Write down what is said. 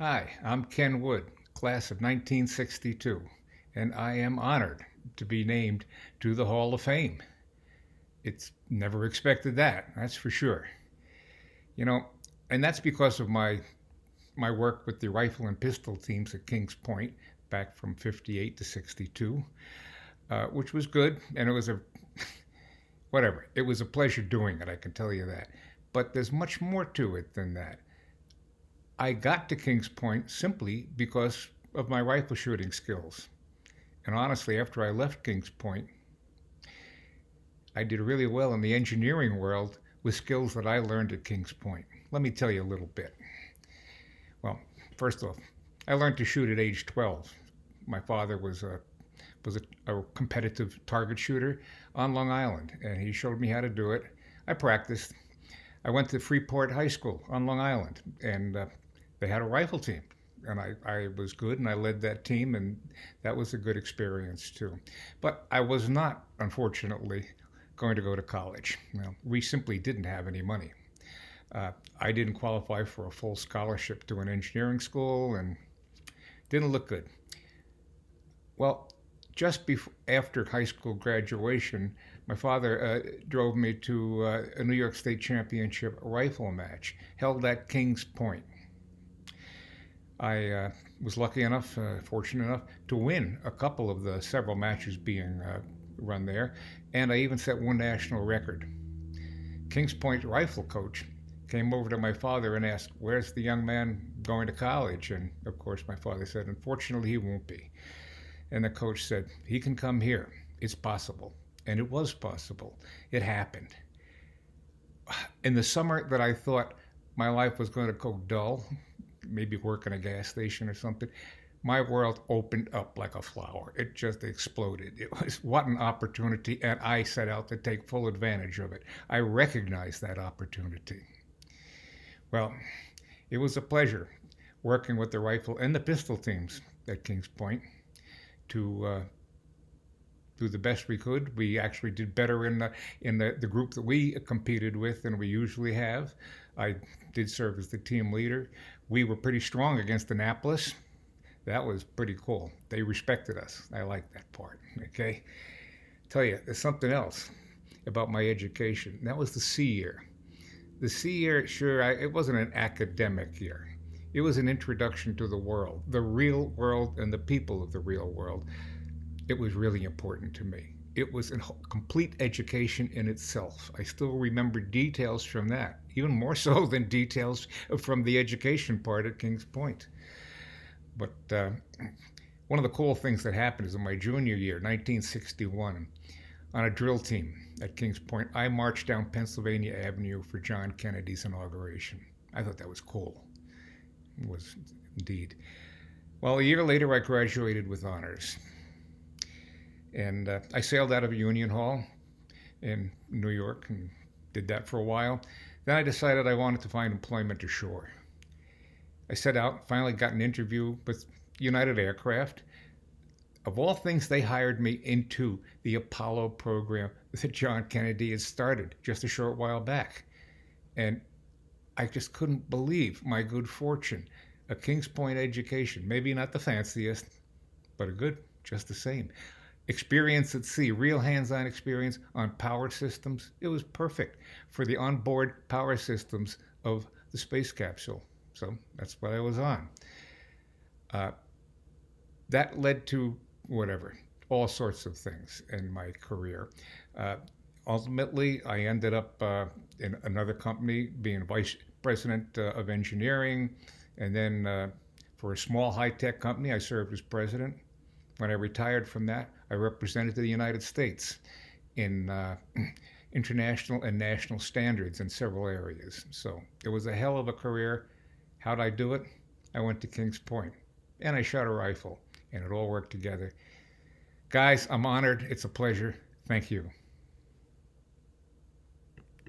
Hi, I'm Ken Wood, class of 1962, and I am honored to be named to the Hall of Fame. It's never expected that's for sure. You know, and that's because of my work with the rifle and pistol teams at Kings Point back from 58 to 62, which was good, and it was a whatever. It was a pleasure doing it, I can tell you that. But there's much more to it than that. I got to Kings Point simply because of my rifle shooting skills. And honestly, after I left Kings Point, I did really well in the engineering world with skills that I learned at Kings Point. Let me tell you a little bit. Well, first off, I learned to shoot at age 12. My father was a competitive target shooter on Long Island, and he showed me how to do it. I practiced. I went to Freeport High School on Long Island, and they had a rifle team, and I was good, and I led that team, and that was a good experience too. But I was not, unfortunately, going to go to college. We simply didn't have any money. I didn't qualify for a full scholarship to an engineering school, and didn't look good. Well, just after high school graduation, my father drove me to a New York State Championship rifle match held at Kings Point. I was lucky enough, fortunate enough, to win a couple of the several matches being run there, and I even set one national record. Kings Point rifle coach came over to my father and asked, "Where's the young man going to college?" And of course, my father said, "Unfortunately, he won't be." And the coach said, "He can come here. It's possible." And it was possible. It happened. In the summer that I thought my life was going to go dull, maybe work in a gas station or something, my world opened up like a flower. It just exploded. It was what an opportunity, and I set out to take full advantage of it. I recognized that opportunity. Well, it was a pleasure working with the rifle and the pistol teams at Kings Point to do the best we could. We actually did better in the group that we competed with than we usually have. I did serve as the team leader. We were pretty strong against Annapolis. That was pretty cool. They respected us. I like that part. Okay. Tell you, there's something else about my education. That was the C year. The C year, sure, it wasn't an academic year. It was an introduction to the world, the real world, and the people of the real world. It was really important to me. It was a complete education in itself. I still remember details from that, even more so than details from the education part at Kings Point. But one of the cool things that happened is in my junior year, 1961, on a drill team at Kings Point, I marched down Pennsylvania Avenue for John Kennedy's inauguration. I thought that was cool. It was indeed. Well, a year later, I graduated with honors. And I sailed out of Union Hall in New York and did that for a while. Then I decided I wanted to find employment ashore. I set out, finally got an interview with United Aircraft. Of all things, they hired me into the Apollo program that John Kennedy had started just a short while back. And I just couldn't believe my good fortune. A Kings Point education, maybe not the fanciest, but a good just the same. Experience at sea, real hands-on experience on power systems. It was perfect for the onboard power systems of the space capsule. So that's what I was on. That led to all sorts of things in my career. Ultimately, I ended up in another company being vice president of engineering. And then for a small high-tech company, I served as president. When I retired from that, I represented the United States in international and national standards in several areas. So it was a hell of a career. How'd I do it? I went to Kings Point, and I shot a rifle, and it all worked together. Guys, I'm honored. It's a pleasure. Thank you.